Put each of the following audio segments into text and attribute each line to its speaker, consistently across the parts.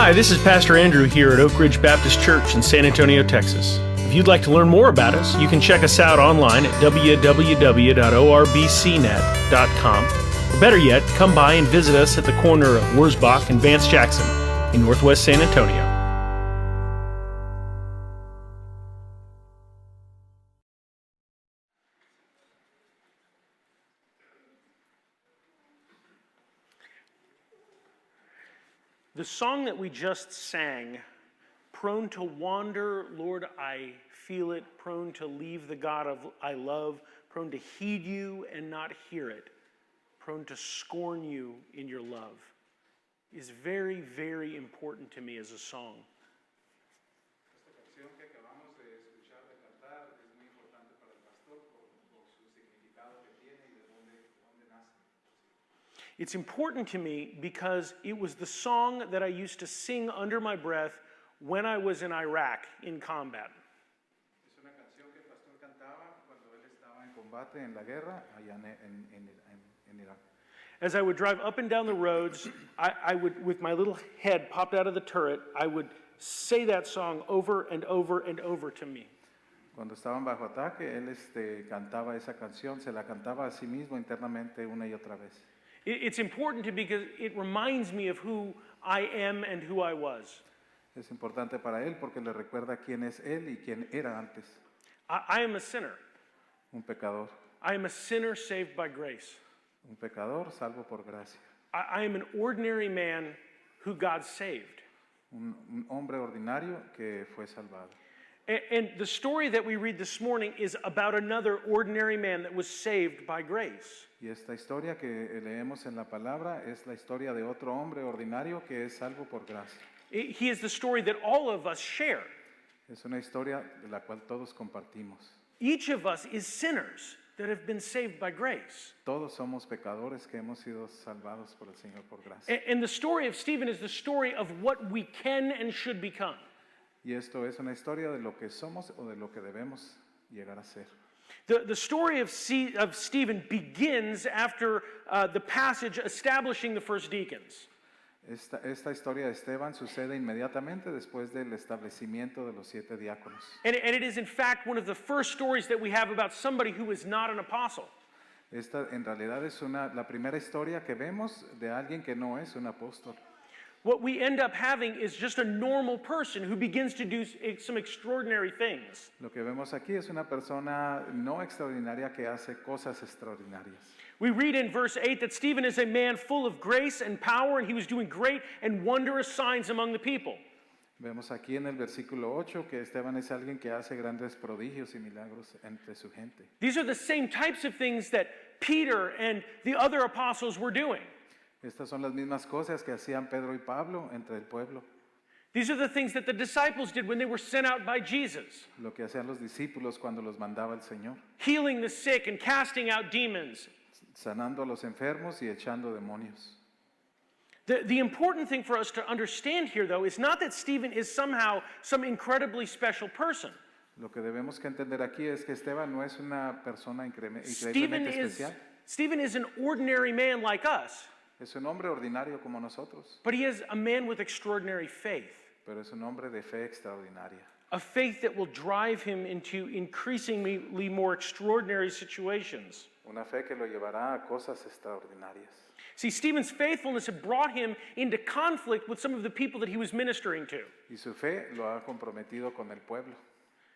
Speaker 1: Hi, this is Pastor Andrew here at Oak Ridge Baptist Church in San Antonio, Texas. If you'd like to learn more about us, you can check us out online at www.orbcnet.com. Or better yet, come by and visit us at the corner of Wurzbach and Vance Jackson in Northwest San Antonio. The song that we just sang, prone to wander, Lord, I feel it, prone to leave the God I love, prone to heed you and not hear it, prone to scorn you in your love, is very, very important to me as a song.
Speaker 2: Esta canción que acabamos de escuchar, de cantar, es muy importante para el pastor por su significado que tiene y de dónde nace.
Speaker 1: It's important to me because it was the song that I used to sing under my breath when I was in Iraq in combat.
Speaker 2: Es una canción que el pastor cantaba cuando él estaba en combate en la guerra allá en Irak.
Speaker 1: As I would drive up and down the roads, I would, with my little head popped out of the turret, I would say that song over and over and over to me.
Speaker 2: Cuando estaban bajo ataque, él cantaba esa canción, se la cantaba a sí mismo internamente una y otra vez.
Speaker 1: It's important to me because it reminds me of who I am and who I was.
Speaker 2: Es importante para él porque le recuerda quién es él y quién era antes.
Speaker 1: I am a sinner.
Speaker 2: Un pecador.
Speaker 1: I am a sinner saved by grace.
Speaker 2: Un pecador salvo por gracia.
Speaker 1: I am an ordinary man who God saved.
Speaker 2: Un hombre ordinario que fue salvado.
Speaker 1: And the story that we read this morning is about another ordinary man that was saved by grace.
Speaker 2: Y esta historia que leemos en la palabra es la historia de otro hombre ordinario que es salvo por gracia.
Speaker 1: He is the story that all of us share.
Speaker 2: Es una historia de la cual todos compartimos.
Speaker 1: Each of us is sinners that have been saved by grace.
Speaker 2: Todos somos pecadores que hemos sido salvados por el Señor por gracia.
Speaker 1: And the story of Stephen is the story of what we can and should become.
Speaker 2: Y esto es una historia de lo que somos o de lo que debemos llegar a ser.
Speaker 1: The story of Stephen begins after the passage establishing the first deacons.
Speaker 2: Esta historia de Esteban sucede inmediatamente después del establecimiento de los 7 diáconos.
Speaker 1: And it is in fact one of the first stories that we have about somebody who is not an apostle.
Speaker 2: Esta en realidad es la primera historia que vemos de alguien que no es un apóstol.
Speaker 1: What we end up having is just a normal person who begins to do some extraordinary things.
Speaker 2: Lo que vemos aquí es una persona no extraordinaria que hace cosas extraordinarias.
Speaker 1: We read in verse 8 that Stephen is a man full of grace and power, and he was doing great and wondrous signs among the people.
Speaker 2: Vemos aquí en el versículo 8 que Esteban es alguien que hace grandes prodigios y milagros entre su gente.
Speaker 1: These are the same types of things that Peter and the other apostles were doing.
Speaker 2: Estas son las mismas cosas que hacían Pedro y Pablo entre el pueblo.
Speaker 1: These are the things that the disciples did when they were sent out by Jesus.
Speaker 2: Lo que hacían los discípulos cuando los mandaba el Señor.
Speaker 1: Healing the sick and casting out demons.
Speaker 2: Sanando a los enfermos y echando demonios.
Speaker 1: The important thing for us to understand here, though, is not that Stephen is somehow some incredibly special person.
Speaker 2: Lo que debemos que entender aquí es que Esteban no es una persona increíblemente especial.
Speaker 1: Stephen is an ordinary man like us.
Speaker 2: Es un hombre ordinario como nosotros.
Speaker 1: But he is a man with extraordinary faith.
Speaker 2: Pero es un hombre de fe extraordinaria.
Speaker 1: A faith that will drive him into increasingly more extraordinary situations.
Speaker 2: Una fe que lo llevará a cosas extraordinarias.
Speaker 1: See, Stephen's faithfulness had brought him into conflict with some of the people that he was ministering to.
Speaker 2: Y su fe lo ha comprometido con el pueblo.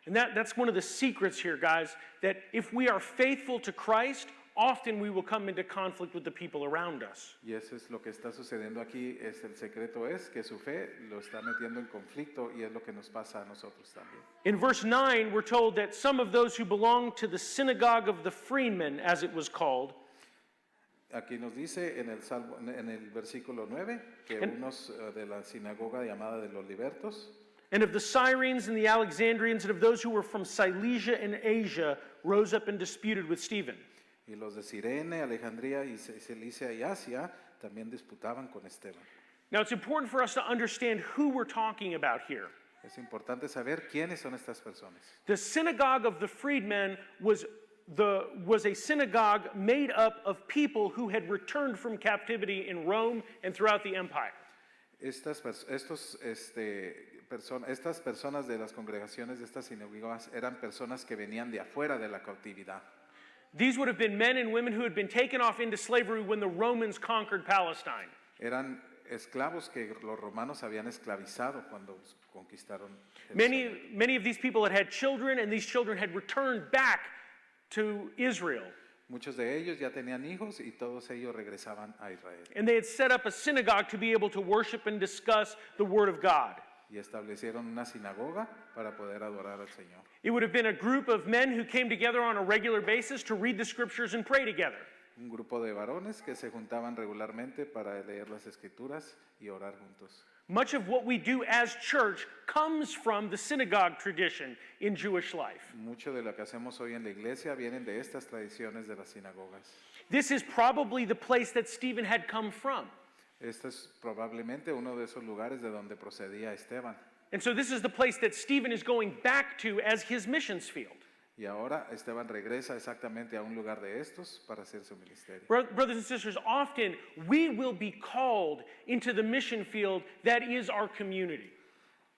Speaker 1: And that's one of the secrets here, guys, that if we are faithful to Christ, often we will come into conflict with the people around us.
Speaker 2: Y eso es lo que está sucediendo aquí. El secreto es que su fe lo está metiendo en conflicto y es lo que nos pasa a nosotros también.
Speaker 1: In verse 9, we're told that some of those who belonged to the synagogue of the freedmen, as it was called,
Speaker 2: aquí nos dice en el versículo 9 que unos de la sinagoga llamada de los libertos,
Speaker 1: and of the Cyrenes and the Alexandrians and of those who were from Cilicia and Asia rose up and disputed with Stephen.
Speaker 2: Y los de Cirene, Alejandría y Cilicia y Asia también disputaban con Esteban.
Speaker 1: Now it's important for us to understand who we're talking about here.
Speaker 2: Es importante saber quiénes son estas personas.
Speaker 1: The synagogue of the freedmen was a synagogue made up of people who had returned from captivity in Rome and throughout the empire.
Speaker 3: Estas personas de las congregaciones de estas sinagogas eran personas que venían de afuera de la cautividad.
Speaker 1: These would have been men and women who had been taken off into slavery when the Romans conquered Palestine.
Speaker 3: Eran esclavos que los romanos habían esclavizado cuando conquistaron Jerusalén.
Speaker 1: Many of these people had children, and these children had returned back to Israel.
Speaker 3: Muchos de ellos ya tenían hijos y todos ellos regresaban a Israel.
Speaker 1: And they had set up a synagogue to be able to worship and discuss the Word of God.
Speaker 3: Y establecieron una sinagoga para poder adorar al Señor.
Speaker 1: It would have been a group of men who came together on a regular basis to read the scriptures and pray together.
Speaker 3: Un grupo de varones que se juntaban regularmente para leer las escrituras y orar juntos.
Speaker 1: Much of what we do as church comes from the synagogue tradition in Jewish life.
Speaker 3: Mucho de lo que hacemos hoy en la iglesia vienen de estas tradiciones de las sinagogas.
Speaker 1: This is probably the place that Stephen had come from.
Speaker 3: Este es probablemente uno de esos lugares de donde procedía Esteban.
Speaker 1: And so this is the place that Stephen is going back to as his missions field.
Speaker 3: Y ahora Esteban regresa exactamente a un lugar de estos para hacer su ministerio.
Speaker 1: Brothers and sisters, often we will be called into the mission field that is our community.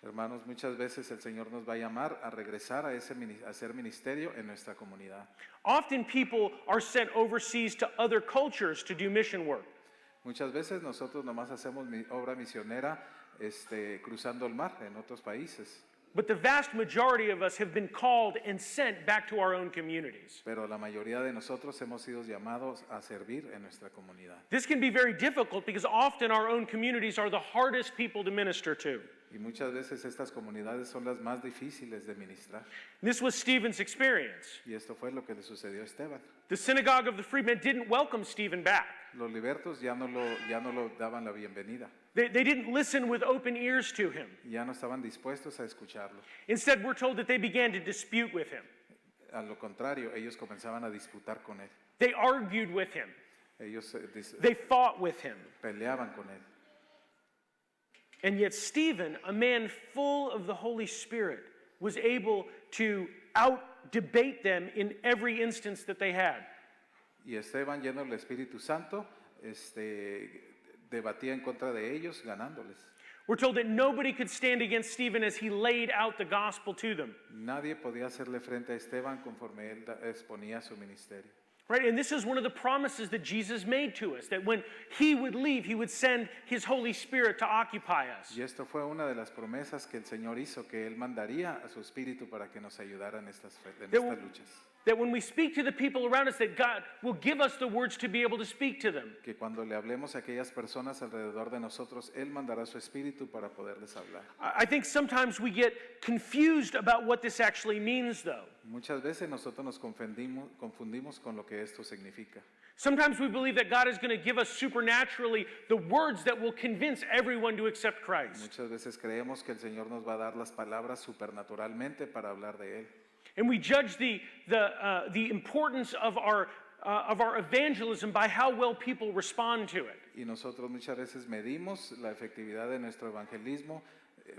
Speaker 3: Hermanos, muchas veces el Señor nos va a llamar a regresar a hacer ministerio en nuestra comunidad.
Speaker 1: Often people are sent overseas to other cultures to do mission work.
Speaker 3: Muchas veces nosotros nomás hacemos obra misionera cruzando el mar en otros países.
Speaker 1: But the vast majority of us have been called and sent back to our own communities.
Speaker 3: Pero la mayoría de nosotros hemos sido llamados a servir en nuestra comunidad.
Speaker 1: This can be very difficult because often our own communities are the hardest people to minister to.
Speaker 3: Y muchas veces estas comunidades son las más difíciles de ministrar.
Speaker 1: This was Stephen's experience.
Speaker 3: Y esto fue lo que le sucedió a Esteban.
Speaker 1: The synagogue of the freedmen didn't welcome Stephen back.
Speaker 3: Los libertos ya no lo daban la bienvenida.
Speaker 1: They didn't listen with open ears to him.
Speaker 3: Ya no estaban dispuestos a escucharlo.
Speaker 1: Instead, we're told that they began to dispute with him.
Speaker 3: A lo contrario, ellos comenzaban a disputar con él.
Speaker 1: They argued with him.
Speaker 3: Ellos
Speaker 1: They fought with him.
Speaker 3: peleaban con él.
Speaker 1: And yet Stephen, a man full of the Holy Spirit, was able to out-debate them in every instance that they had.
Speaker 3: Y Esteban, lleno del Espíritu Santo, debatía en contra de ellos, ganándoles.
Speaker 1: We're told that nobody could stand against Stephen as he laid out the gospel to them.
Speaker 3: Nadie podía hacerle frente a Esteban conforme él exponía su ministerio.
Speaker 1: Right? And this is one of the promises that Jesus made to us, that when he would leave, he would send his Holy Spirit to occupy us.
Speaker 3: Y esto fue una de las promesas que el Señor hizo, que Él mandaría a su Espíritu para que nos ayudara en estas luchas.
Speaker 1: That when we speak to the people around us, that God will give us the words to be able to speak to them.
Speaker 3: Que cuando le hablemos a aquellas personas alrededor de nosotros, Él mandará su Espíritu para poderles hablar.
Speaker 1: I think sometimes we get confused about what this actually means, though.
Speaker 3: Muchas veces nosotros nos confundimos con lo que esto significa.
Speaker 1: Sometimes we believe that God is going to give us supernaturally the words that will convince everyone to accept Christ.
Speaker 3: Muchas veces creemos que el Señor nos va a dar las palabras supernaturalmente para hablar de Él.
Speaker 1: And we judge the importance of our evangelism by how well people respond to it.
Speaker 3: Y nosotros muchas veces medimos la efectividad de nuestro evangelismo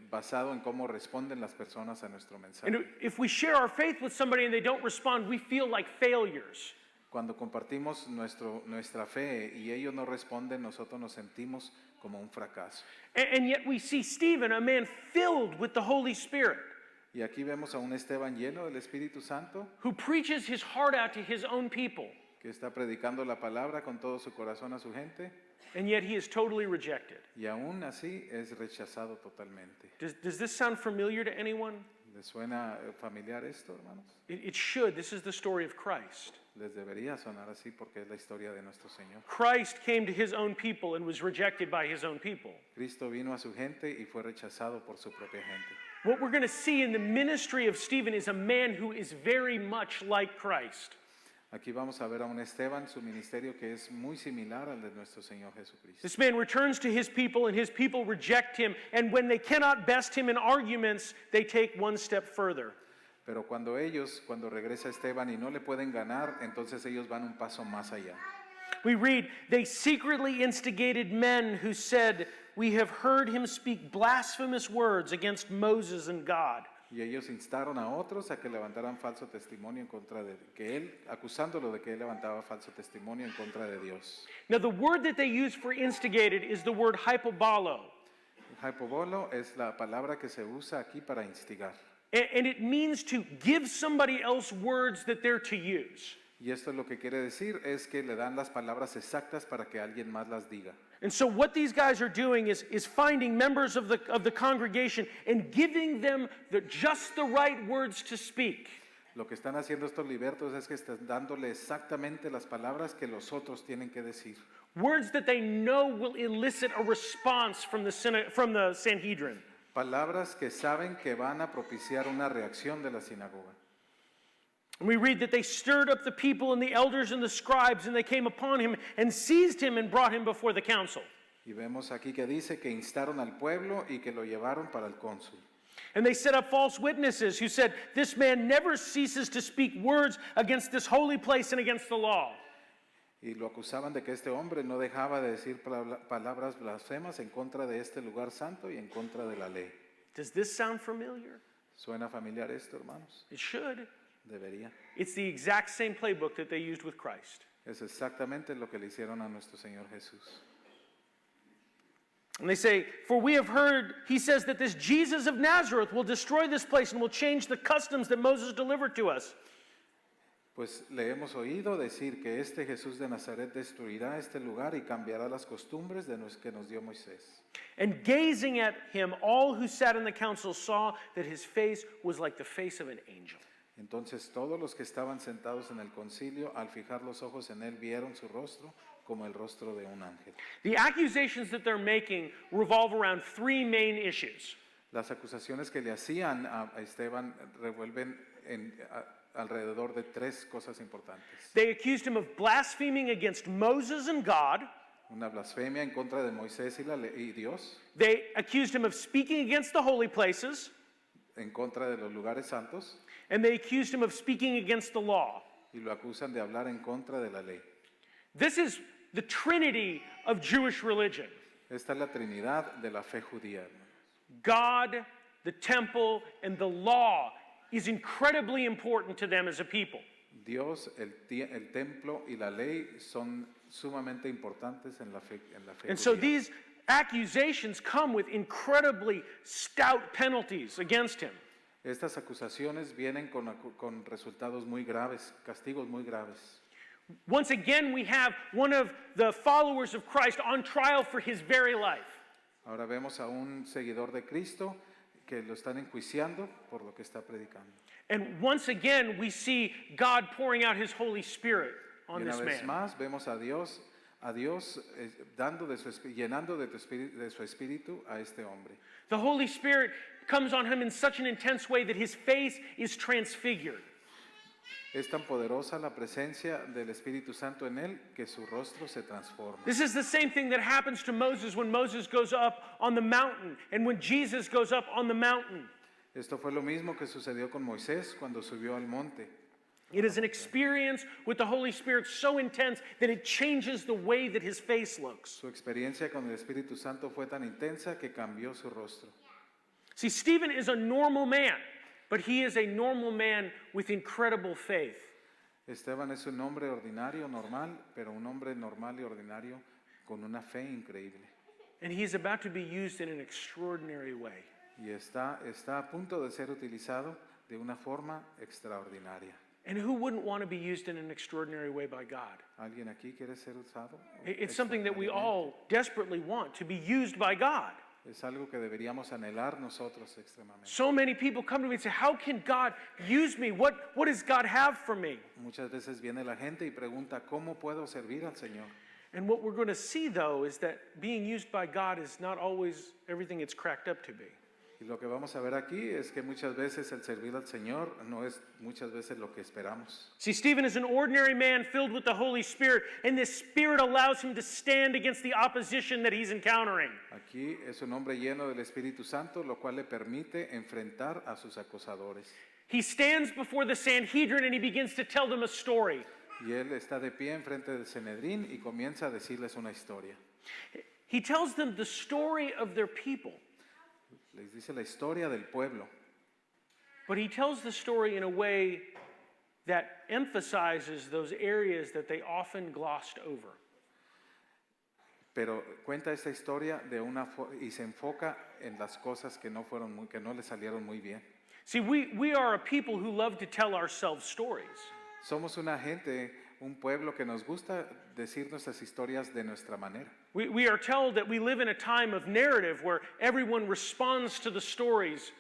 Speaker 3: basado en cómo responden las personas a nuestro mensaje.
Speaker 1: And if we share our faith with somebody and they don't respond, we feel like failures.
Speaker 3: Cuando compartimos nuestra fe y ellos no responden, nosotros nos sentimos como un fracaso.
Speaker 1: And yet we see Stephen, a man filled with the Holy Spirit,
Speaker 3: Y aquí vemos a un Esteban lleno del Espíritu Santo
Speaker 1: who preaches his heart out to his own people,
Speaker 3: que está predicando la palabra con todo su corazón a su gente
Speaker 1: and yet he is totally rejected.
Speaker 3: y aún así es rechazado totalmente.
Speaker 1: Does this sound familiar to anyone?
Speaker 3: ¿Les suena familiar esto, hermanos?
Speaker 1: It should. This is the story of Christ.
Speaker 3: Les debería sonar así porque es la historia de nuestro Señor.
Speaker 1: Christ came to his own people and was rejected by his own people.
Speaker 3: Cristo vino a su gente y fue rechazado por su propia gente.
Speaker 1: What we're going to see in the ministry of Stephen is a man who is very much like Christ.
Speaker 3: Aquí vamos a ver a un Esteban, su ministerio que es muy similar al de nuestro Señor Jesucristo.
Speaker 1: This man returns to his people and his people reject him, and when they cannot best him in arguments, they take one step further.
Speaker 3: Pero cuando regresa Esteban y no le pueden ganar, entonces ellos van un paso más allá.
Speaker 1: We read, they secretly instigated men who said, "We have heard him speak blasphemous words against Moses and God."
Speaker 3: Y ellos instaron a otros a que levantaran falso testimonio en contra de acusándolo de que él levantaba falso testimonio en contra de Dios.
Speaker 1: Now the word that they use for instigated is the word hypobalo.
Speaker 3: hypobolo es la palabra que se usa aquí para instigar.
Speaker 1: And it means to give somebody else words that they're to use.
Speaker 3: Y esto lo que quiere decir es que le dan las palabras exactas para que alguien más las diga.
Speaker 1: And so what these guys are doing is finding members of the congregation and giving them just the right words to speak.
Speaker 3: Lo que están haciendo estos libertos es que están dándole exactamente las palabras que los otros tienen que decir.
Speaker 1: Words that they know will elicit a response from the Sanhedrin.
Speaker 3: Palabras que saben que van a propiciar una reacción de la sinagoga.
Speaker 1: And we read that they stirred up the people and the elders and the scribes, and they came upon him and seized him and brought him before the council.
Speaker 3: Y vemos aquí que dice que instaron al pueblo y que lo llevaron para el cónsul.
Speaker 1: And they set up false witnesses who said, "This man never ceases to speak words against this holy place and against the law."
Speaker 3: Y lo acusaban de que este hombre no dejaba de decir palabras blasfemas en contra de este lugar santo y en contra de la ley.
Speaker 1: Does this sound familiar?
Speaker 3: ¿Suena familiar esto, hermanos?
Speaker 1: It should.
Speaker 3: Debería.
Speaker 1: It's the exact same playbook that they used with Christ.
Speaker 3: Es exactamente lo que le hicieron a nuestro Señor Jesús.
Speaker 1: And they say, "For we have heard," he says, "that this Jesus of Nazareth will destroy this place and will change the customs that Moses delivered to us."
Speaker 3: Pues le hemos oído decir que este Jesús de Nazaret destruirá este lugar y cambiará las costumbres que nos dio Moisés.
Speaker 1: And gazing at him, all who sat in the council saw that his face was like the face of an angel.
Speaker 3: Entonces todos los que estaban sentados en el concilio, al fijar los ojos en él, vieron su rostro como el rostro de un ángel.
Speaker 1: The accusations that they're making revolve around three main issues.
Speaker 3: Las acusaciones que le hacían a Esteban revuelven alrededor de tres cosas importantes.
Speaker 1: They accused him of blaspheming against Moses and God.
Speaker 3: Una blasfemia en contra de Moisés y Dios,
Speaker 1: They accused him of speaking against the holy places.
Speaker 3: en contra de los lugares santos,
Speaker 1: And they accused him of speaking against the law.
Speaker 3: y lo acusan de hablar en contra de la ley.
Speaker 1: This is the trinity of Jewish religion.
Speaker 3: Esta es la Trinidad de la fe judía, hermano.
Speaker 1: God, the temple, and the law is incredibly important to them as a people.
Speaker 3: Dios, el templo y la ley son sumamente importantes en la fe
Speaker 1: And so
Speaker 3: judía.
Speaker 1: these accusations come with incredibly stout penalties against him.
Speaker 3: Estas acusaciones vienen con resultados muy graves, castigos muy graves.
Speaker 1: Once again, we have one of the followers of Christ on trial for his very life.
Speaker 3: Ahora vemos a un seguidor de Cristo que lo están enjuiciando por lo que está predicando.
Speaker 1: And once again, we see God pouring out his Holy Spirit
Speaker 3: Y
Speaker 1: on
Speaker 3: una
Speaker 1: this
Speaker 3: vez
Speaker 1: man.
Speaker 3: más vemos a Dios dando llenando de su espíritu a este hombre.
Speaker 1: The Holy Spirit comes on him in such an intense way that his face is transfigured.
Speaker 3: Es tan poderosa la presencia del Espíritu Santo en él que su rostro se transforma.
Speaker 1: This is the same thing that happens to Moses when Moses goes up on the mountain and when Jesus goes up on the mountain.
Speaker 3: Esto fue lo mismo que sucedió con Moisés cuando subió al monte.
Speaker 1: It is an experience with the Holy Spirit so intense that it changes the way that his face looks.
Speaker 3: Su experiencia con el Espíritu Santo fue tan intensa que cambió su rostro.
Speaker 1: See, Stephen is a normal man, but he is a normal man with incredible faith.
Speaker 3: Esteban es un hombre ordinario, normal, pero un hombre normal y ordinario con una fe increíble.
Speaker 1: And he is about to be used in an extraordinary way.
Speaker 3: Y está a punto de ser utilizado de una forma extraordinaria.
Speaker 1: And who wouldn't want to be used in an extraordinary way by God?
Speaker 3: ¿Alguien aquí quiere ser usado?
Speaker 1: It's something that we
Speaker 3: extraordinariamente?
Speaker 1: all desperately want, to be used by God.
Speaker 3: Es algo que deberíamos anhelar nosotros extremadamente.
Speaker 1: So many people come to me and say, how can God use me? What does God have for me?
Speaker 3: Muchas veces viene la gente y pregunta, ¿cómo puedo servir al Señor?
Speaker 1: And what we're going to see, though, is that being used by God is not always everything it's cracked up to be.
Speaker 3: Y lo que vamos a ver aquí es que muchas veces el servir al Señor no es muchas veces lo que esperamos.
Speaker 1: See, Stephen is an ordinary man filled with the Holy Spirit, and this Spirit allows him to stand against the opposition that he's encountering.
Speaker 3: Aquí es un hombre lleno del Espíritu Santo, lo cual le permite enfrentar a sus acusadores.
Speaker 1: He stands before the Sanhedrin and he begins to tell them a story.
Speaker 3: Y él está de pie enfrente del Sanedrín y comienza a decirles una historia.
Speaker 1: He tells them the story of their people,
Speaker 3: Les dice la historia del pueblo,
Speaker 1: but he tells the story in a way that emphasizes those areas that they often glossed over.
Speaker 3: pero cuenta esta historia y se enfoca en las cosas que que no le salieron muy bien.
Speaker 1: See, we are a people who love to tell ourselves stories.
Speaker 3: Somos un pueblo que nos gusta decir nuestras historias de nuestra manera.
Speaker 1: We are told that we live in a time of narrative where everyone responds to the stories,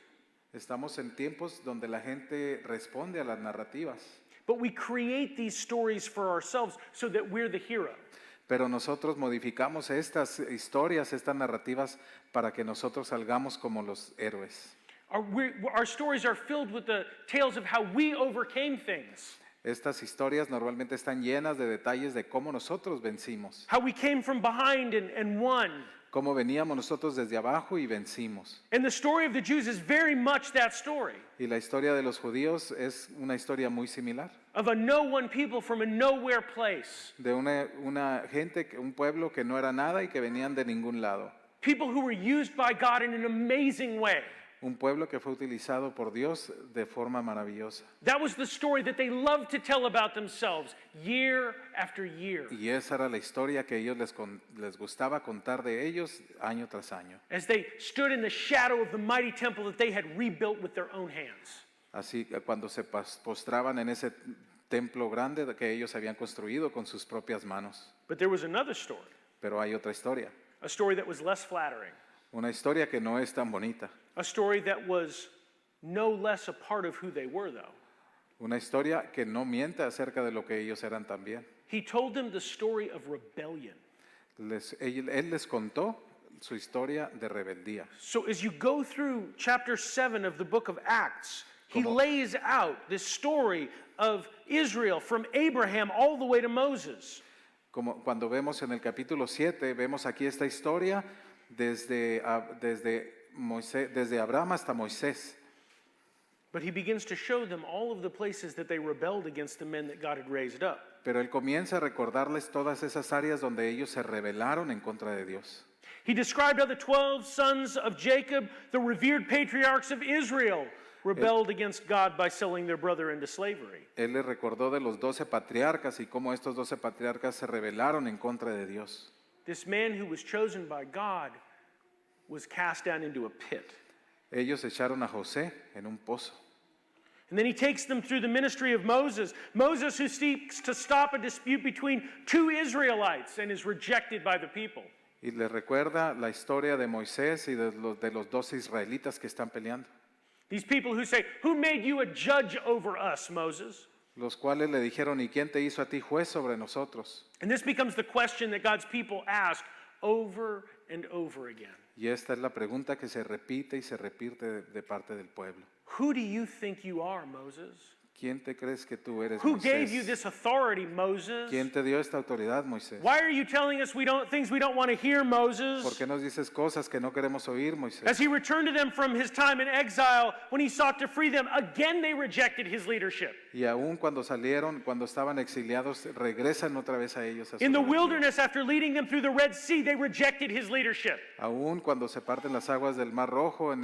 Speaker 3: Estamos en tiempos donde la gente responde a las narrativas,
Speaker 1: but we create these stories for ourselves so that we're the hero.
Speaker 3: pero nosotros modificamos estas historias, estas narrativas, para que nosotros salgamos como los héroes.
Speaker 1: Our stories are filled with the tales of how we overcame things,
Speaker 3: Estas historias normalmente están llenas de detalles de cómo nosotros vencimos,
Speaker 1: how we came from behind and won.
Speaker 3: cómo veníamos nosotros desde abajo y vencimos.
Speaker 1: And the story of the Jews is very much that story
Speaker 3: Y la historia de los judíos es una historia muy similar,
Speaker 1: of a no-one people from a nowhere place.
Speaker 3: de una gente, un pueblo que no era nada y que venían de ningún lado.
Speaker 1: People who were used by God in an amazing way.
Speaker 3: Un pueblo que fue utilizado por Dios de forma maravillosa.
Speaker 1: That was the story that they loved to tell about themselves year after year
Speaker 3: Y esa era la historia que ellos les gustaba contar de ellos año tras año.
Speaker 1: as they stood in the shadow of the mighty temple that they had rebuilt with their own hands.
Speaker 3: Así cuando se postraban en ese templo grande que ellos habían construido con sus propias manos.
Speaker 1: But there was another story,
Speaker 3: Pero hay otra historia,
Speaker 1: a story that was less flattering,
Speaker 3: una historia que no es tan bonita,
Speaker 1: a story that was no less a part of who they were, though.
Speaker 3: una historia que no miente acerca de lo que ellos eran también.
Speaker 1: He told them the story of rebellion.
Speaker 3: Él les contó su historia de rebeldía.
Speaker 1: So as you go through chapter 7 of the book of Acts, he
Speaker 3: Como-
Speaker 1: lays out this story of Israel from Abraham all the way to Moses.
Speaker 3: Como cuando vemos en el capítulo 7, vemos aquí esta historia desde Abraham hasta Moisés.
Speaker 1: But he begins to show them all of the places that they rebelled against the men that God had raised up.
Speaker 3: Pero él comienza a recordarles todas esas áreas donde ellos se rebelaron en contra de Dios.
Speaker 1: He described how the 12 sons of Jacob, the revered patriarchs of Israel, rebelled against God by selling their brother into slavery.
Speaker 3: Él les recordó de los 12 patriarcas y cómo estos 12 patriarcas se rebelaron en contra de Dios.
Speaker 1: This man who was chosen by God was cast down into a pit.
Speaker 3: Ellos echaron a José en un pozo.
Speaker 1: And then he takes them through the ministry of Moses. Moses, who seeks to stop a dispute between two Israelites and is rejected by the people.
Speaker 3: Y les recuerda la historia de Moisés y de los 12 israelitas que están peleando,
Speaker 1: These people who say, "Who made you a judge over us, Moses?"
Speaker 3: los cuales le dijeron, ¿y quién te hizo a ti juez sobre nosotros?
Speaker 1: And this becomes the question that God's people ask over and over again.
Speaker 3: Y esta es la pregunta que se repite y se repite de parte del pueblo.
Speaker 1: Who do you think you are, Moses?
Speaker 3: ¿Quién te crees que tú eres,
Speaker 1: Who gave you
Speaker 3: Moisés?
Speaker 1: this authority, Moses?
Speaker 3: ¿Quién te dio esta autoridad, Moisés?
Speaker 1: Why are you telling us things we don't want to hear, Moses?
Speaker 3: ¿Por qué nos dices cosas que no queremos oír, Moisés?
Speaker 1: As he returned to them from his time in exile, when he sought to free them, again they rejected his leadership.
Speaker 3: Y aún cuando estaban exiliados, regresan otra vez a ellos. A su
Speaker 1: In the
Speaker 3: rebeldía.
Speaker 1: wilderness, after leading them through the Red Sea, they rejected his leadership.
Speaker 3: Aún cuando se parten las aguas del Mar Rojo en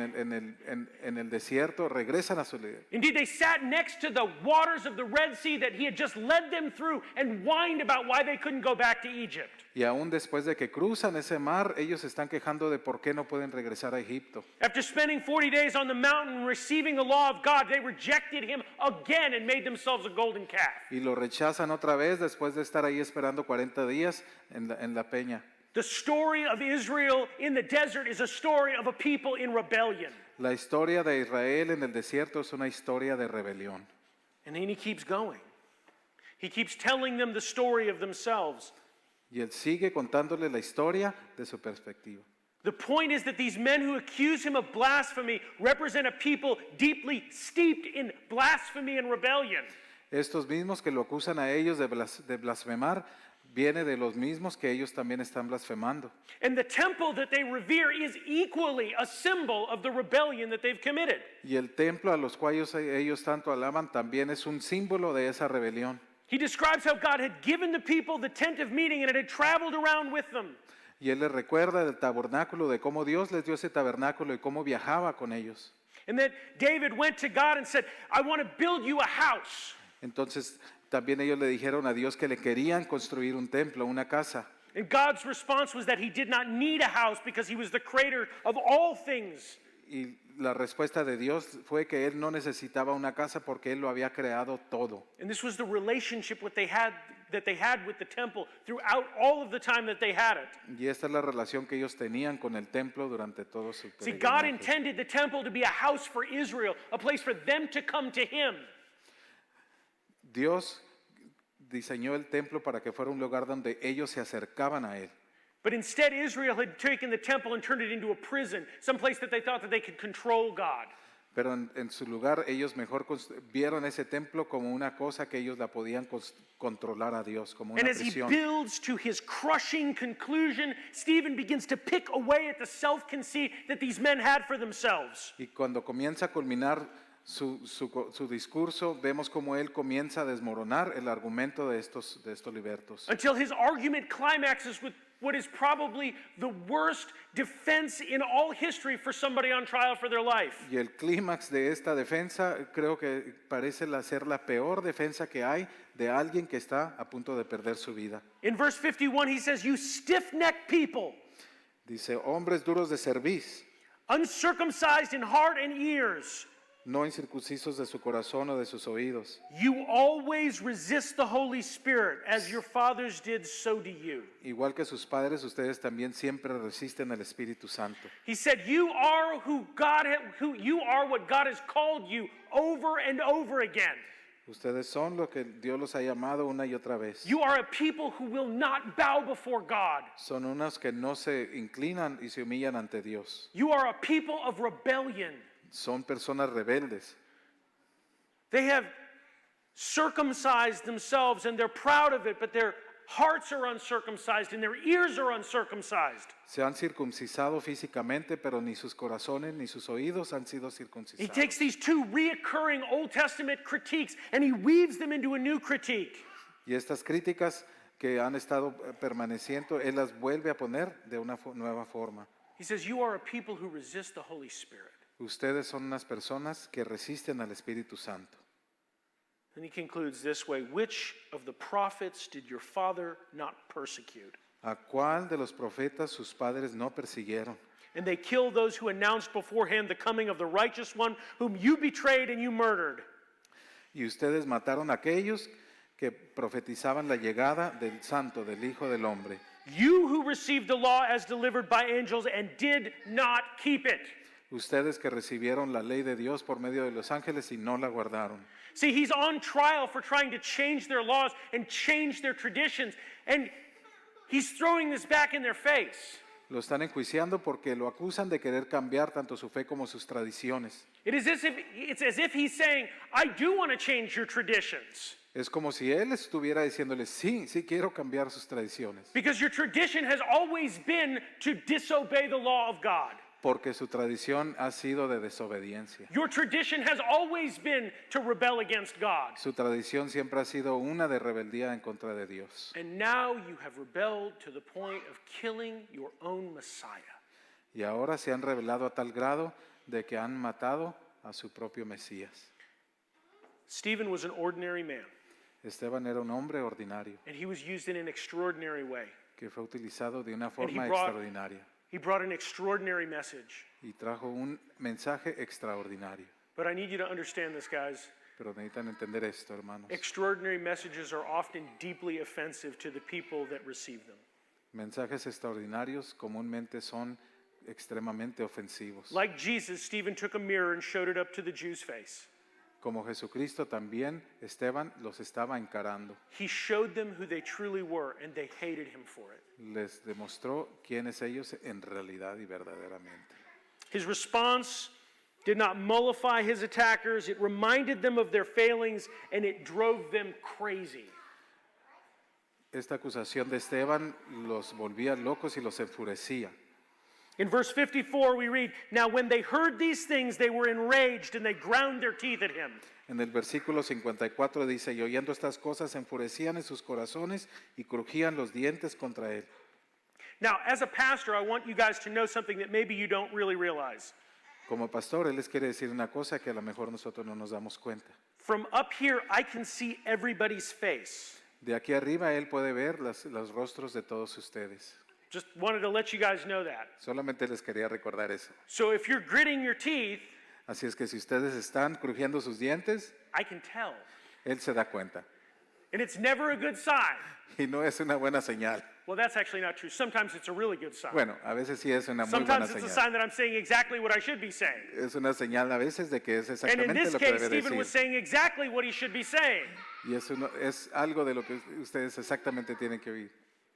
Speaker 3: el desierto, regresan a su líder.
Speaker 1: Indeed, they sat next to the waters of the Red Sea that he had just led them through and whined about why they couldn't go back to Egypt.
Speaker 3: Y aún después de que cruzan ese mar, ellos están quejando de por qué no pueden regresar a Egipto.
Speaker 1: After spending 40 days on the mountain and receiving the law of God, they rejected him again and made themselves a golden calf.
Speaker 3: Y lo rechazan otra vez después de estar ahí esperando 40 días en la peña.
Speaker 1: The story of Israel in the desert is a story of a people in rebellion.
Speaker 3: La historia de Israel en el desierto es una historia de rebelión.
Speaker 1: And then he keeps going. He keeps telling them the story of themselves.
Speaker 3: Y él sigue contándole la historia de su perspectiva.
Speaker 1: The point is that these men who accuse him of blasphemy represent a people deeply steeped in blasphemy and rebellion.
Speaker 3: Estos mismos que lo acusan a ellos de blasfemar, viene de los mismos que ellos también están blasfemando.
Speaker 1: And the temple that they revere is equally a symbol of the rebellion that they've committed.
Speaker 3: Y el templo a los cuales ellos tanto alaban también es un símbolo de esa rebelión.
Speaker 1: He describes how God had given the people the tent of meeting and it had traveled around with them.
Speaker 3: Y él les recuerda del tabernáculo, de cómo Dios les dio ese tabernáculo y cómo viajaba con ellos.
Speaker 1: And that David went to God and said, "I want to build you a house."
Speaker 3: Entonces también ellos le dijeron a Dios que le querían construir un templo, una casa.
Speaker 1: And God's response was that he did not need a house because he was the creator of all things.
Speaker 3: Y la respuesta de Dios fue que él no necesitaba una casa porque él lo había creado todo.
Speaker 1: And this was the relationship that they had with the temple throughout all of the time that they had it.
Speaker 3: Y esta es la relación que ellos tenían con el templo durante todo su
Speaker 1: See, God
Speaker 3: peregrinaje.
Speaker 1: intended the temple to be a house for Israel, a place for them to come to him.
Speaker 3: Dios diseñó el templo para que fuera un lugar donde ellos se acercaban a él.
Speaker 1: But instead, Israel had taken the temple and turned it into a prison, some place that they thought that they could control God.
Speaker 3: Pero en su lugar ellos mejor vieron ese templo como una cosa que ellos la podían controlar a Dios, como una
Speaker 1: And as he
Speaker 3: prisión.
Speaker 1: builds to his crushing conclusion, Stephen begins to pick away at the self-conceit that these men had for themselves.
Speaker 3: Y cuando comienza a culminar su discurso, vemos como él comienza a desmoronar el argumento de estos libertos.
Speaker 1: Until his argument climaxes with what is probably the worst defense in all history for somebody on trial for their life.
Speaker 3: Y el clímax de esta defensa creo que parece ser la peor defensa que hay de alguien que está a punto de perder su vida.
Speaker 1: In verse 51, he says, "You stiff-necked people,
Speaker 3: Dice, hombres duros de cerviz,
Speaker 1: uncircumcised in heart and ears,
Speaker 3: no incircuncisos de su corazón o de sus oídos.
Speaker 1: you always resist the Holy Spirit, as your fathers did, so do you."
Speaker 3: Igual que sus padres, ustedes también siempre resisten al Espíritu Santo.
Speaker 1: He said, "You are you are what God has called you over and over again.
Speaker 3: Ustedes son lo que Dios los ha llamado una y otra vez.
Speaker 1: You are a people who will not bow before God.
Speaker 3: Son unos que no se inclinan y se humillan ante Dios.
Speaker 1: You are a people of rebellion.
Speaker 3: Son personas rebeldes.
Speaker 1: They have circumcised themselves and they're proud of it, but their hearts are uncircumcised and their ears are uncircumcised."
Speaker 3: Se han circuncisado físicamente, pero ni sus corazones ni sus oídos han sido
Speaker 1: He
Speaker 3: circuncisados.
Speaker 1: takes these two reoccurring Old Testament critiques and he weaves them into a new critique.
Speaker 3: Y estas críticas que han estado permaneciendo, Él las vuelve a poner de una nueva forma.
Speaker 1: He says, "You are a people who resist the Holy Spirit."
Speaker 3: Ustedes son unas personas que resisten al Espíritu Santo.
Speaker 1: And he concludes this way, "Which of the prophets did your father not persecute?
Speaker 3: ¿A cuál de los profetas sus padres no persiguieron?
Speaker 1: And they killed those who announced beforehand the coming of the righteous one, whom you betrayed and you murdered."
Speaker 3: Y ustedes mataron a aquellos que profetizaban la llegada del Santo, del Hijo del Hombre.
Speaker 1: You who received the law as delivered by angels and did not keep it.
Speaker 3: Ustedes que recibieron la ley de Dios por medio de los ángeles y no la guardaron.
Speaker 1: See, he's on trial for trying to change their laws and change their traditions. And he's throwing this back in their face.
Speaker 3: Lo están enjuiciando porque lo acusan de querer cambiar tanto su fe como sus tradiciones.
Speaker 1: It's as if he's saying, "I do want to change your traditions.
Speaker 3: Es como si Él estuviera diciéndoles, sí, sí quiero cambiar sus tradiciones.
Speaker 1: Because your tradition has always been to disobey the law of God.
Speaker 3: Porque su tradición ha sido de desobediencia.
Speaker 1: Your tradition has always been to rebel against God.
Speaker 3: Su tradición siempre ha sido una de rebeldía en contra de Dios.
Speaker 1: And now you have rebelled to the point of killing your own Messiah."
Speaker 3: Y ahora se han rebelado a tal grado de que han matado a su propio Mesías.
Speaker 1: Stephen was an ordinary man,
Speaker 3: Esteban era un hombre ordinario
Speaker 1: and he was used in an extraordinary way.
Speaker 3: que fue utilizado de una forma
Speaker 1: brought-
Speaker 3: extraordinaria
Speaker 1: He brought an extraordinary message.
Speaker 3: y trajo un mensaje extraordinario.
Speaker 1: But I need you to understand this, guys.
Speaker 3: Pero necesitan entender esto, hermanos.
Speaker 1: Extraordinary messages are often deeply offensive to the people that receive them.
Speaker 3: Mensajes extraordinarios comúnmente son extremadamente ofensivos.
Speaker 1: Like Jesus, Stephen took a mirror and showed it up to the Jews' face.
Speaker 3: Como Jesucristo también, Esteban los estaba encarando.
Speaker 1: He showed them who they truly were, and they hated him for it.
Speaker 3: Les demostró quiénes ellos en realidad y verdaderamente.
Speaker 1: His response did not mollify his attackers. It reminded them of their failings, and it drove them crazy.
Speaker 3: Esta acusación de Esteban los volvía locos y los enfurecía.
Speaker 1: In verse 54, we read, "Now when they heard these things, they were enraged, and they ground their teeth at him."
Speaker 3: En el versículo 54 dice, y oyendo estas cosas se enfurecían en sus corazones y crujían los dientes contra él.
Speaker 1: Now, as a pastor, I want you guys to know something that maybe you don't really realize.
Speaker 3: Como pastor, él les quiere decir una cosa que a lo mejor nosotros no nos damos cuenta.
Speaker 1: From up here, I can see everybody's face.
Speaker 3: De aquí arriba Él puede ver los rostros de todos ustedes.
Speaker 1: Just wanted to let you guys know that.
Speaker 3: Solamente les quería recordar eso.
Speaker 1: So if you're gritting your teeth,
Speaker 3: Así es que si ustedes están crujiendo sus dientes,
Speaker 1: I can tell.
Speaker 3: Él se da cuenta.
Speaker 1: And it's never a good sign.
Speaker 3: Y no es una buena señal.
Speaker 1: Well, that's actually not true. Sometimes it's a really good sign.
Speaker 3: Bueno, a veces sí es una muy buena
Speaker 1: Sometimes it's a
Speaker 3: señal.
Speaker 1: sign that I'm saying exactly what I should be saying.
Speaker 3: Es una señal a veces de que es
Speaker 1: And in
Speaker 3: exactamente
Speaker 1: this
Speaker 3: lo que
Speaker 1: case,
Speaker 3: debe
Speaker 1: Stephen was
Speaker 3: decir.
Speaker 1: saying exactly what he should be saying.
Speaker 3: Y es algo de lo que ustedes exactamente tienen que oír.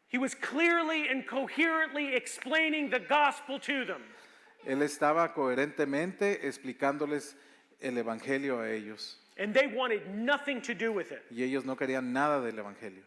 Speaker 1: He was clearly and coherently explaining the gospel to them.
Speaker 3: Él estaba coherentemente explicándoles el evangelio a ellos.
Speaker 1: And they wanted nothing to do with it.
Speaker 3: Y ellos no querían nada del evangelio.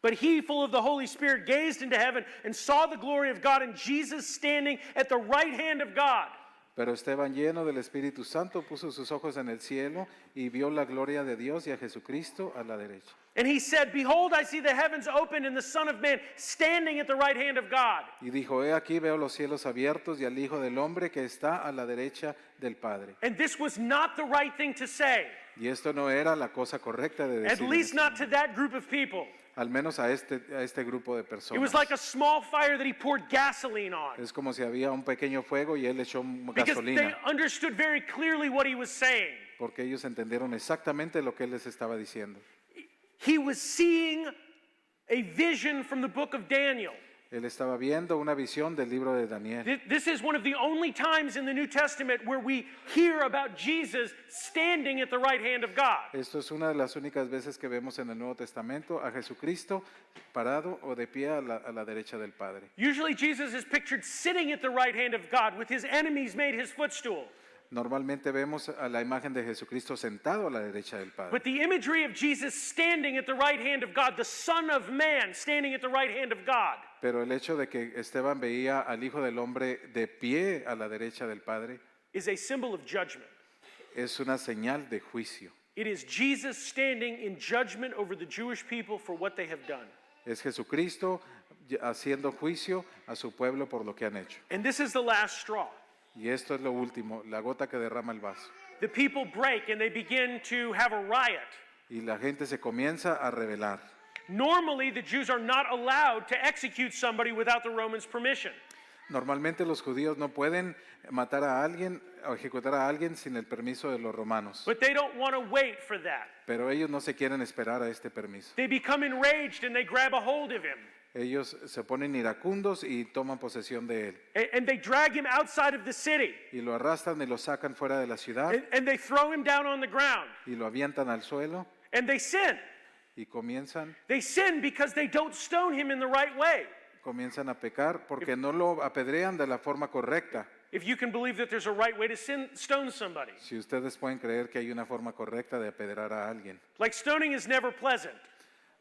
Speaker 1: But he, full of the Holy Spirit, gazed into heaven and saw the glory of God and Jesus standing at the right hand of God.
Speaker 3: Pero Esteban, lleno del Espíritu Santo, puso sus ojos en el cielo y vio la gloria de Dios y a Jesucristo a la derecha.
Speaker 1: And he said, Behold, I see the heavens opened and the Son of Man standing at the right hand of God.
Speaker 3: Y dijo, he aquí veo los cielos abiertos y al Hijo del Hombre que está a la derecha del Padre.
Speaker 1: And this was not the right thing to say,
Speaker 3: Y esto no era la cosa correcta de
Speaker 1: at
Speaker 3: decir,
Speaker 1: least not to that group of people.
Speaker 3: al menos a este grupo de
Speaker 1: It
Speaker 3: personas.
Speaker 1: was like a small fire that he poured gasoline on.
Speaker 3: Es como si había un pequeño fuego y él echó
Speaker 1: Because they
Speaker 3: gasolina,
Speaker 1: understood very clearly what he was saying.
Speaker 3: porque ellos entendieron exactamente lo que él les estaba diciendo.
Speaker 1: He was seeing a vision from the book of Daniel.
Speaker 3: Él estaba viendo una visión del libro de Daniel.
Speaker 1: This is one of the only times in the New Testament where we hear about Jesus standing at the right hand of God.
Speaker 3: Esto es una de las únicas veces que vemos en el Nuevo Testamento a Jesucristo parado o de pie a la derecha del Padre.
Speaker 1: Usually Jesus is pictured sitting at the right hand of God with his enemies made his footstool.
Speaker 3: Normalmente vemos a la imagen de Jesucristo sentado a la derecha del Padre.
Speaker 1: But the imagery of Jesus standing at the right hand of God, the Son of Man standing at the right hand of God,
Speaker 3: Pero el hecho de que Esteban veía al Hijo del Hombre de pie a la derecha del Padre
Speaker 1: is a symbol of judgment.
Speaker 3: es una señal de juicio.
Speaker 1: It is Jesus standing in judgment over the Jewish people for what they have done.
Speaker 3: Es Jesucristo haciendo juicio a su pueblo por lo que han hecho.
Speaker 1: And this is the last straw.
Speaker 3: Y esto es lo último, la gota que derrama el vaso.
Speaker 1: The people break and they begin to have a riot.
Speaker 3: Y la gente se comienza a rebelar.
Speaker 1: Normally, the Jews are not allowed to execute somebody without the Romans' permission.
Speaker 3: Normalmente los judíos no pueden matar a alguien o ejecutar a alguien sin el permiso de los romanos.
Speaker 1: But they don't want to wait for that.
Speaker 3: Pero ellos no se quieren esperar a este permiso.
Speaker 1: They become enraged and they grab a hold of him.
Speaker 3: Ellos se ponen iracundos y toman posesión de él.
Speaker 1: And they drag him outside of the city.
Speaker 3: Y lo arrastran y lo sacan fuera de la ciudad
Speaker 1: And they throw him down on the ground.
Speaker 3: y lo avientan al suelo
Speaker 1: And they sin.
Speaker 3: y comienzan
Speaker 1: They sin because they don't stone him in the right way.
Speaker 3: a pecar porque no lo apedrean de la forma correcta.
Speaker 1: If you can believe that there's a right way to stone somebody.
Speaker 3: Si ustedes pueden creer que hay una forma correcta de apedrear a alguien.
Speaker 1: Like stoning is never pleasant.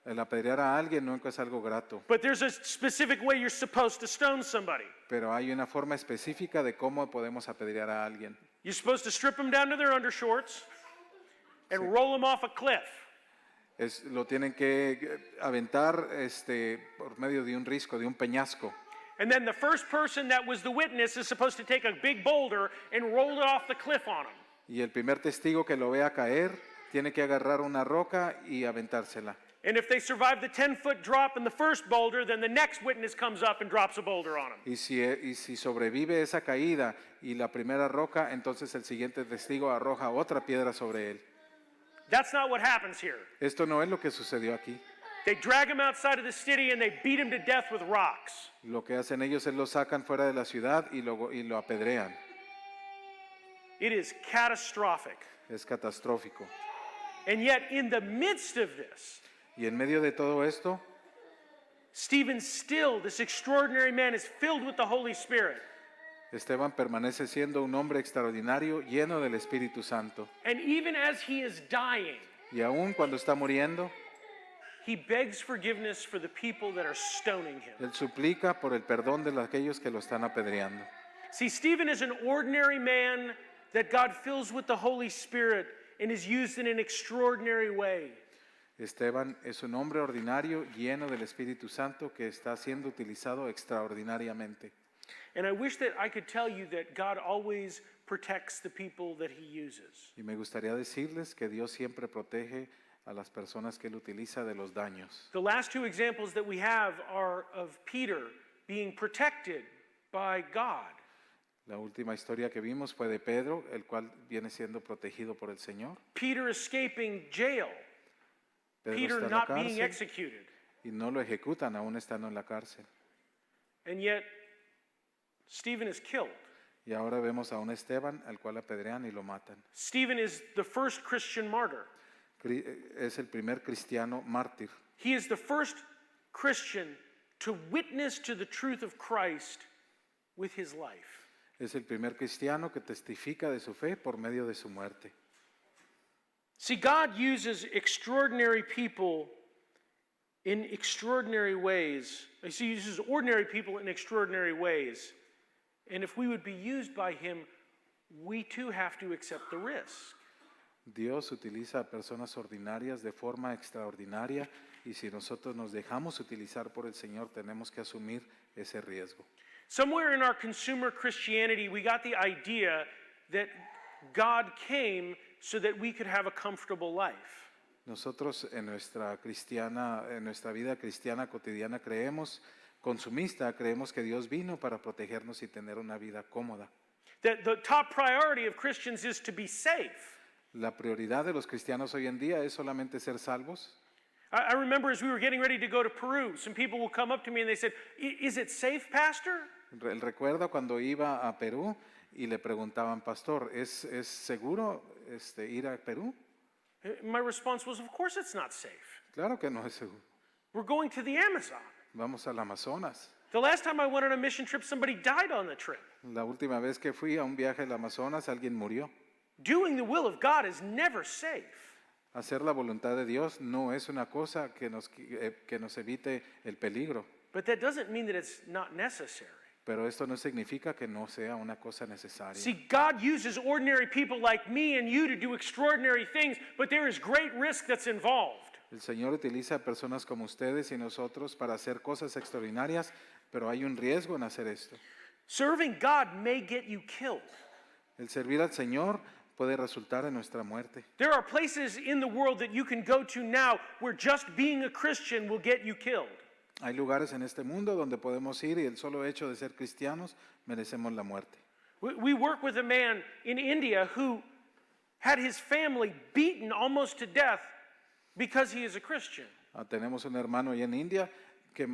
Speaker 3: El apedrear a alguien nunca es algo grato,
Speaker 1: But there's a specific way you're supposed to stone somebody.
Speaker 3: pero hay una forma específica de cómo podemos apedrear a alguien.
Speaker 1: You're supposed to strip them down to their undershorts and roll them off a cliff.
Speaker 3: Lo tienen que aventar por medio de un risco, de un peñasco.
Speaker 1: And then the first person that was the witness is supposed to take a big boulder and roll it off the cliff on them.
Speaker 3: Y el primer testigo que lo vea caer tiene que agarrar una roca y aventársela.
Speaker 1: And if they survive the 10-foot drop in the first boulder, then the next witness comes up and drops a boulder on them.
Speaker 3: Y si sobrevive esa caída y la primera roca, entonces el siguiente testigo arroja otra piedra sobre él.
Speaker 1: That's not what happens here.
Speaker 3: Esto no es lo que sucedió aquí.
Speaker 1: They drag him outside of the city and they beat him to death with rocks.
Speaker 3: Lo que hacen ellos es lo sacan fuera de la ciudad y lo apedrean.
Speaker 1: It is catastrophic.
Speaker 3: Es catastrófico.
Speaker 1: And yet, in the midst of this,
Speaker 3: Y en medio de todo esto,
Speaker 1: Stephen still, this extraordinary man, is filled with the Holy Spirit.
Speaker 3: Esteban permanece siendo un hombre extraordinario, lleno del Espíritu Santo.
Speaker 1: And even as he is dying,
Speaker 3: Y aún cuando está muriendo,
Speaker 1: he begs forgiveness for the people that are stoning him.
Speaker 3: él suplica por el perdón de aquellos que lo están apedreando.
Speaker 1: See, Stephen is an ordinary man that God fills with the Holy Spirit and is used in an extraordinary way.
Speaker 3: Esteban es un hombre ordinario, lleno del Espíritu Santo, que está siendo utilizado extraordinariamente.
Speaker 1: And I wish that I could tell you that God always protects the people that he uses.
Speaker 3: Y me gustaría decirles que Dios siempre protege a las personas que Él utiliza de los daños.
Speaker 1: The last two examples that we have are of Peter being protected by God.
Speaker 3: La última historia que vimos fue de Pedro, el cual viene siendo protegido por el Señor.
Speaker 1: Peter escaping jail.
Speaker 3: Pedro
Speaker 1: Peter
Speaker 3: está en la
Speaker 1: not being
Speaker 3: cárcel
Speaker 1: executed.
Speaker 3: y no lo ejecutan aún estando en la cárcel.
Speaker 1: And yet, Stephen is killed.
Speaker 3: Y ahora vemos a un Esteban al cual apedrean y lo matan.
Speaker 1: Stephen is the first Christian martyr.
Speaker 3: Es el primer cristiano mártir.
Speaker 1: He is the first Christian to witness to the truth of Christ with his life.
Speaker 3: Es el primer cristiano que testifica de su fe por medio de su muerte.
Speaker 1: See, God uses extraordinary people in extraordinary ways. He uses ordinary people in extraordinary ways. And if we would be used by Him, we too have to accept the risk.
Speaker 3: Dios utiliza a personas ordinarias de forma extraordinaria y si nosotros nos dejamos utilizar por el Señor tenemos que asumir ese riesgo.
Speaker 1: Somewhere in our consumer Christianity, we got the idea that God came so that we could have a comfortable life.
Speaker 3: Nosotros en nuestra vida cristiana cotidiana consumista, creemos que Dios vino para protegernos y tener una vida cómoda.
Speaker 1: That the top priority of Christians is to be safe.
Speaker 3: La prioridad de los cristianos hoy en día es solamente ser salvos.
Speaker 1: I remember as we were getting ready to go to Peru, some people will come up to me and they said, "Is it safe, Pastor?"
Speaker 3: Recuerdo cuando iba a Perú y le preguntaban, pastor, ¿es seguro ir a Perú?
Speaker 1: My response was, "Of course it's not safe.
Speaker 3: Claro que no es seguro.
Speaker 1: We're going to the Amazon.
Speaker 3: Vamos al Amazonas.
Speaker 1: The last time I went on a mission trip, somebody died on the trip.
Speaker 3: La última vez que fui a un viaje al Amazonas, alguien murió.
Speaker 1: Doing the will of God is never safe."
Speaker 3: Hacer la voluntad de Dios no es una cosa que nos evite el peligro,
Speaker 1: But that doesn't mean that it's not necessary.
Speaker 3: pero esto no significa que no sea una cosa necesaria.
Speaker 1: See, God uses ordinary people like me and you to do extraordinary things, but there is great risk that's involved.
Speaker 3: El Señor utiliza a personas como ustedes y nosotros para hacer cosas extraordinarias, pero hay un riesgo en hacer esto.
Speaker 1: Serving God may get you killed.
Speaker 3: El servir al Señor puede resultar en nuestra muerte.
Speaker 1: There are places in the world that you can go to now where just being a Christian will get you killed.
Speaker 3: Hay lugares en este mundo donde podemos ir y el solo hecho de ser cristianos merecemos la muerte.
Speaker 1: We work with a man in India who had his family beaten almost to death because he is a Christian.
Speaker 3: Tenemos un hermano ahí en India que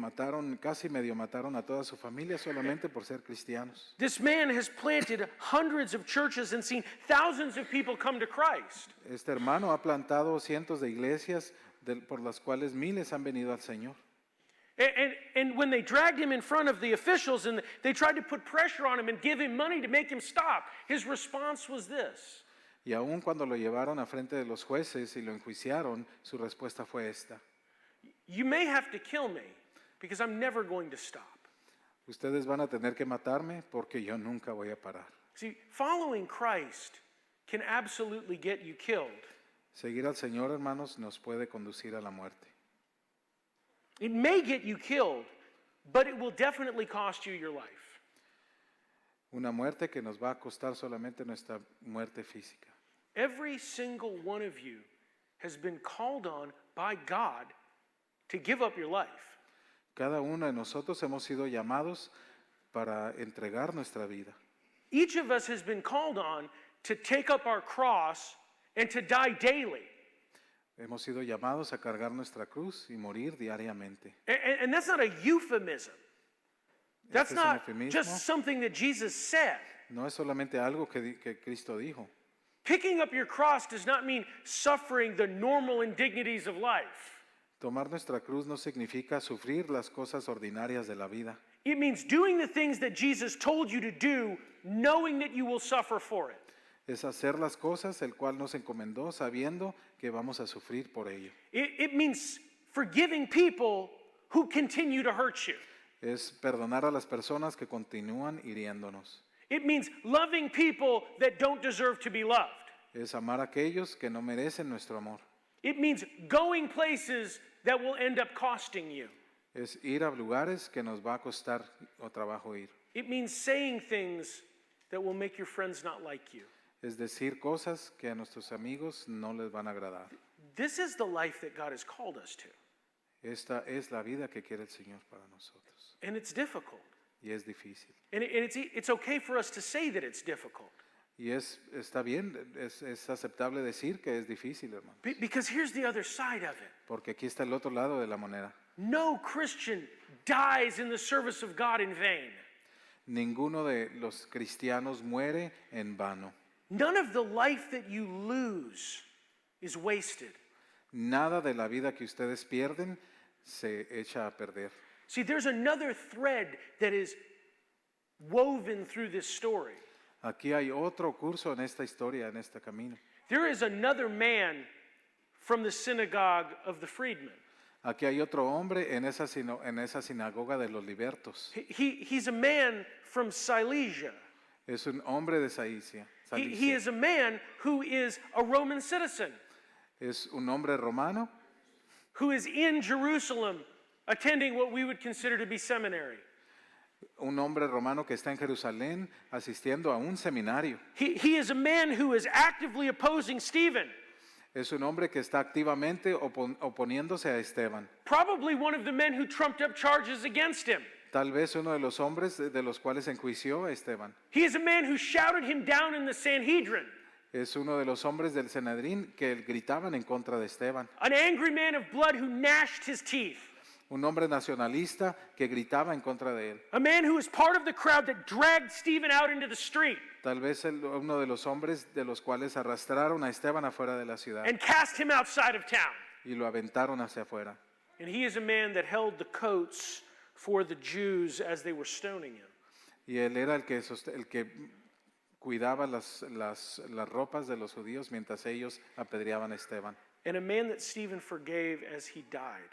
Speaker 3: casi medio mataron a toda su familia solamente por ser cristianos.
Speaker 1: This man has planted hundreds of churches and seen thousands of people come to Christ.
Speaker 3: Este hermano ha plantado cientos de iglesias por las cuales miles han venido al Señor.
Speaker 1: And when they dragged him in front of the officials and they tried to put pressure on him and give him money to make him stop, his response was this:
Speaker 3: Y aun cuando lo llevaron a frente de los jueces y lo enjuiciaron, su respuesta fue esta:
Speaker 1: "You may have to kill me because I'm never going to stop."
Speaker 3: ustedes van a tener que matarme porque yo nunca voy a parar.
Speaker 1: See, following Christ can absolutely get you killed.
Speaker 3: Seguir al Señor, hermanos, nos puede conducir a la muerte.
Speaker 1: It may get you killed, but it will definitely cost you your life.
Speaker 3: Una muerte que nos va a costar solamente nuestra muerte física.
Speaker 1: Every single one of you has been called on by God to give up your life.
Speaker 3: Cada uno de nosotros hemos sido llamados para entregar nuestra vida.
Speaker 1: Each of us has been called on to take up our cross and to die daily.
Speaker 3: Hemos sido llamados a cargar nuestra cruz y morir diariamente.
Speaker 1: And that's not a euphemism. That's
Speaker 3: Este es un
Speaker 1: not
Speaker 3: eufemismo.
Speaker 1: just something that Jesus said.
Speaker 3: No es solamente algo que Cristo dijo.
Speaker 1: Picking up your cross does not mean suffering the normal indignities of life.
Speaker 3: Tomar nuestra cruz no significa sufrir las cosas ordinarias de la vida.
Speaker 1: It means doing the things that Jesus told you to do, knowing that you will suffer for it.
Speaker 3: Es hacer las cosas el cual nos encomendó sabiendo que vamos a sufrir por ello.
Speaker 1: It means forgiving people who continue to hurt you.
Speaker 3: Es perdonar a las personas que continúan hiriéndonos.
Speaker 1: It means loving people that don't deserve to be loved.
Speaker 3: Es amar a aquellos que no merecen nuestro amor.
Speaker 1: It means going places that will end up costing you.
Speaker 3: Es ir a lugares que nos va a costar o trabajo ir.
Speaker 1: It means saying things that will make your friends not like you.
Speaker 3: Es decir cosas que a nuestros amigos no les van a agradar.
Speaker 1: This is the life that God has called us to.
Speaker 3: Esta es la vida que quiere el Señor para nosotros.
Speaker 1: And it's difficult.
Speaker 3: Y es difícil.
Speaker 1: And it's okay for us to say that it's difficult.
Speaker 3: Y está bien, es aceptable decir que es difícil, hermano.
Speaker 1: Because here's the other side of it.
Speaker 3: Porque aquí está el otro lado de la moneda.
Speaker 1: No Christian dies in the service of God in vain.
Speaker 3: Ninguno de los cristianos muere en vano.
Speaker 1: None of the life that you lose is wasted.
Speaker 3: Nada de la vida que ustedes pierden se echa a perder.
Speaker 1: See, there's another thread that is woven through this story.
Speaker 3: Aquí hay otro curso en esta historia, en este camino.
Speaker 1: There is another man from the synagogue of the freedmen.
Speaker 3: Aquí hay otro hombre en esa sinagoga de los libertos.
Speaker 1: He's a man from Silesia.
Speaker 3: Es un hombre de Cilicia.
Speaker 1: He is a man who is a Roman citizen,
Speaker 3: Es un hombre romano
Speaker 1: who is in Jerusalem attending what we would consider to be seminary.
Speaker 3: un hombre romano que está en Jerusalén asistiendo a un seminario.
Speaker 1: He is a man who is actively opposing Stephen,
Speaker 3: Es un hombre que está activamente oponiéndose a Esteban.
Speaker 1: probably one of the men who trumped up charges against him.
Speaker 3: Tal vez uno de los hombres de los cuales enjuició a Esteban.
Speaker 1: He is a man who shouted him down in the Sanhedrin,
Speaker 3: Es uno de los hombres del Sanedrín que gritaban en contra de Esteban.
Speaker 1: an angry man of blood who gnashed his teeth,
Speaker 3: Un hombre nacionalista que gritaba en contra de él.
Speaker 1: a man who was part of the crowd that dragged Stephen out into the street
Speaker 3: Tal vez uno de los hombres de los cuales arrastraron a Esteban afuera de la ciudad
Speaker 1: and cast him outside of town.
Speaker 3: y lo aventaron hacia afuera.
Speaker 1: And he is a man that held the coats for the Jews as they were stoning him.
Speaker 3: Y él era el que cuidaba las ropas de los judíos mientras ellos apedreaban a Esteban.
Speaker 1: And a man that Stephen forgave as he died.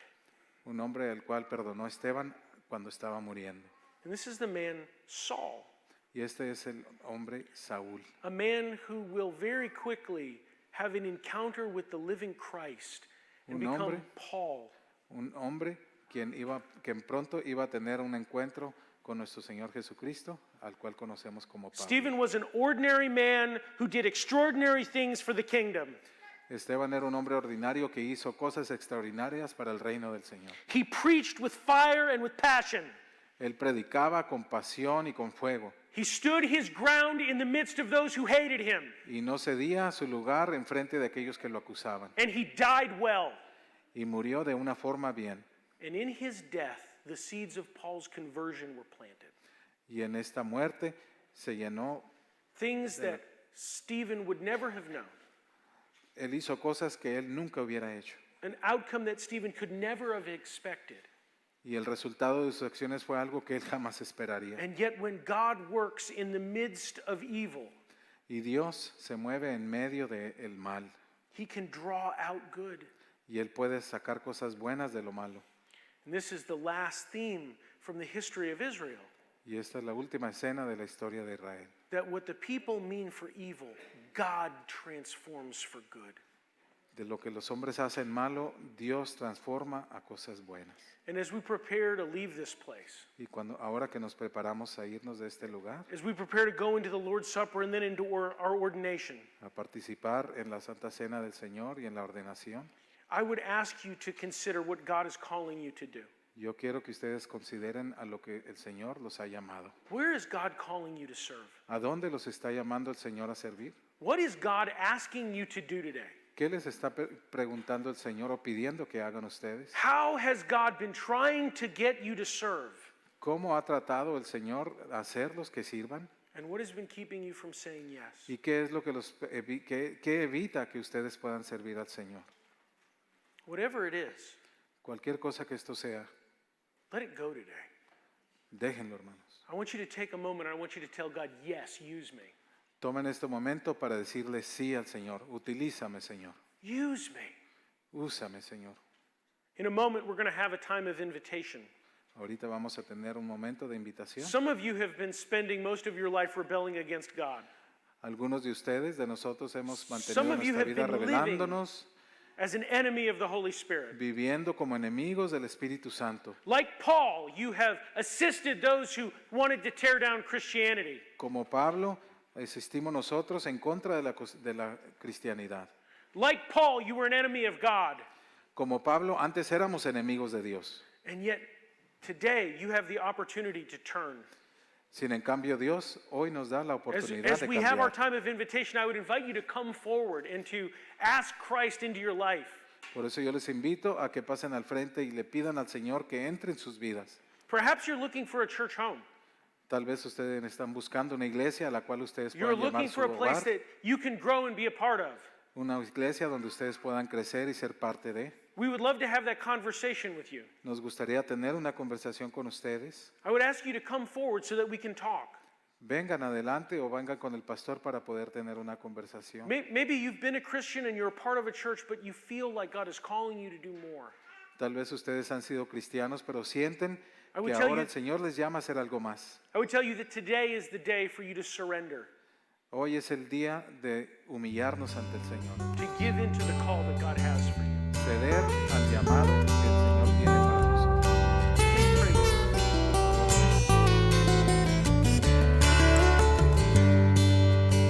Speaker 3: Un hombre al cual perdonó a Esteban cuando estaba muriendo.
Speaker 1: And this is the man Saul,
Speaker 3: Y este es el hombre Saúl,
Speaker 1: a man who will very quickly have an encounter with the living Christ and
Speaker 3: Un
Speaker 1: become
Speaker 3: hombre.
Speaker 1: Paul.
Speaker 3: un hombre quien pronto iba a tener un encuentro con nuestro Señor Jesucristo, al cual conocemos como Pablo.
Speaker 1: Stephen was an ordinary man who did extraordinary things for the kingdom.
Speaker 3: Esteban era un hombre ordinario que hizo cosas extraordinarias para el reino del Señor.
Speaker 1: He preached with fire and with passion.
Speaker 3: Él predicaba con pasión y con fuego
Speaker 1: He stood his ground in the midst of those who hated him.
Speaker 3: y no cedía su lugar en frente de aquellos que lo acusaban.
Speaker 1: And he died well.
Speaker 3: Y murió de una forma bien.
Speaker 1: And in his death, the seeds of Paul's conversion were planted.
Speaker 3: Y en esta muerte se llenó.
Speaker 1: Things that Stephen would never have known.
Speaker 3: Él hizo cosas que él nunca hubiera hecho.
Speaker 1: An outcome that Stephen could never have expected.
Speaker 3: Y el resultado de sus acciones fue algo que él jamás esperaría.
Speaker 1: And yet when God works in the midst of evil,
Speaker 3: Y Dios se mueve en medio del mal.
Speaker 1: he can draw out good.
Speaker 3: Y él puede sacar cosas buenas de lo malo.
Speaker 1: And this is the last theme from the history of Israel.
Speaker 3: Y esta es la última escena de la historia de Israel.
Speaker 1: That what the people mean for evil, God transforms for good.
Speaker 3: De lo que los hombres hacen malo, Dios transforma a cosas buenas.
Speaker 1: And as we prepare to leave this place,
Speaker 3: Y ahora que nos preparamos a irnos de este lugar,
Speaker 1: as we prepare to go into the Lord's Supper and then into our ordination,
Speaker 3: a participar en la Santa Cena del Señor y en la ordenación,
Speaker 1: I would ask you to consider what God is calling you to do.
Speaker 3: yo quiero que ustedes consideren a lo que el Señor los ha llamado.
Speaker 1: Where is God calling you to serve?
Speaker 3: ¿A dónde los está llamando el Señor a servir?
Speaker 1: What is God asking you to do today?
Speaker 3: ¿Qué les está preguntando el Señor o pidiendo que hagan ustedes?
Speaker 1: How has God been trying to get you to serve?
Speaker 3: ¿Cómo ha tratado el Señor a hacerlos que sirvan?
Speaker 1: And what has been keeping you from saying yes?
Speaker 3: ¿Y qué es lo que qué evita que ustedes puedan servir al Señor?
Speaker 1: Whatever it is,
Speaker 3: Cualquier cosa que esto sea,
Speaker 1: let it go today.
Speaker 3: déjenlo, hermanos.
Speaker 1: I want you to take a moment. I want you to tell God, yes, use me.
Speaker 3: Tomen este momento para decirle sí al Señor. Utilízame, Señor.
Speaker 1: Use me.
Speaker 3: Úsame, Señor.
Speaker 1: In a moment, we're going to have a time of invitation.
Speaker 3: Ahorita vamos a tener un momento de invitación.
Speaker 1: Some of you have been spending most of your life rebelling against God.
Speaker 3: Algunos de ustedes, de nosotros, hemos
Speaker 1: Some
Speaker 3: mantenido
Speaker 1: of you
Speaker 3: nuestra vida
Speaker 1: have been living
Speaker 3: rebelándonos,
Speaker 1: as an enemy of the Holy Spirit.
Speaker 3: viviendo como enemigos del Espíritu Santo.
Speaker 1: Like Paul, you have assisted those who wanted to tear down Christianity.
Speaker 3: Como Pablo, existimos nosotros en contra de la cristianidad.
Speaker 1: Like Paul, you were an enemy of God.
Speaker 3: Como Pablo, antes éramos enemigos de Dios.
Speaker 1: And yet, today, you have the opportunity to turn.
Speaker 3: Sin en cambio, Dios hoy nos da la oportunidad
Speaker 1: As
Speaker 3: de
Speaker 1: we have our
Speaker 3: cambiar.
Speaker 1: time of invitation, I would invite you to come forward and to ask Christ into your life.
Speaker 3: Por eso yo les invito a que pasen al frente y le pidan al Señor que entre en sus vidas.
Speaker 1: Perhaps you're looking for a church home.
Speaker 3: Tal vez ustedes están buscando una iglesia a la cual ustedes
Speaker 1: You're
Speaker 3: puedan
Speaker 1: looking
Speaker 3: llamar su
Speaker 1: for a place
Speaker 3: hogar,
Speaker 1: that you can grow and be a part of.
Speaker 3: una iglesia donde ustedes puedan crecer y ser parte de.
Speaker 1: We would love to have that conversation with you.
Speaker 3: Nos gustaría tener una conversación con ustedes.
Speaker 1: I would ask you to come forward so that we can talk.
Speaker 3: Vengan adelante o vengan con el pastor para poder tener una conversación.
Speaker 1: Maybe you've been a Christian and you're a part of a church, but you feel like God is calling you to do more.
Speaker 3: Tal vez ustedes han sido cristianos, pero sienten
Speaker 1: I would
Speaker 3: que
Speaker 1: tell
Speaker 3: ahora
Speaker 1: you-
Speaker 3: el Señor les llama a hacer algo más.
Speaker 1: I would tell you that today is the day for you to surrender,
Speaker 3: Hoy es el día de humillarnos ante el Señor,
Speaker 1: to give into the call that God has for you.
Speaker 3: ceder al llamado que el Señor tiene para nosotros.
Speaker 1: Please pray with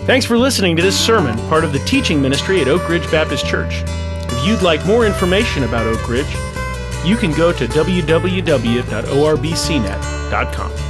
Speaker 1: me. Thanks for listening to this sermon, part of the teaching ministry at Oak Ridge Baptist Church. If you'd like more information about Oak Ridge, you can go to www.orbcnet.com.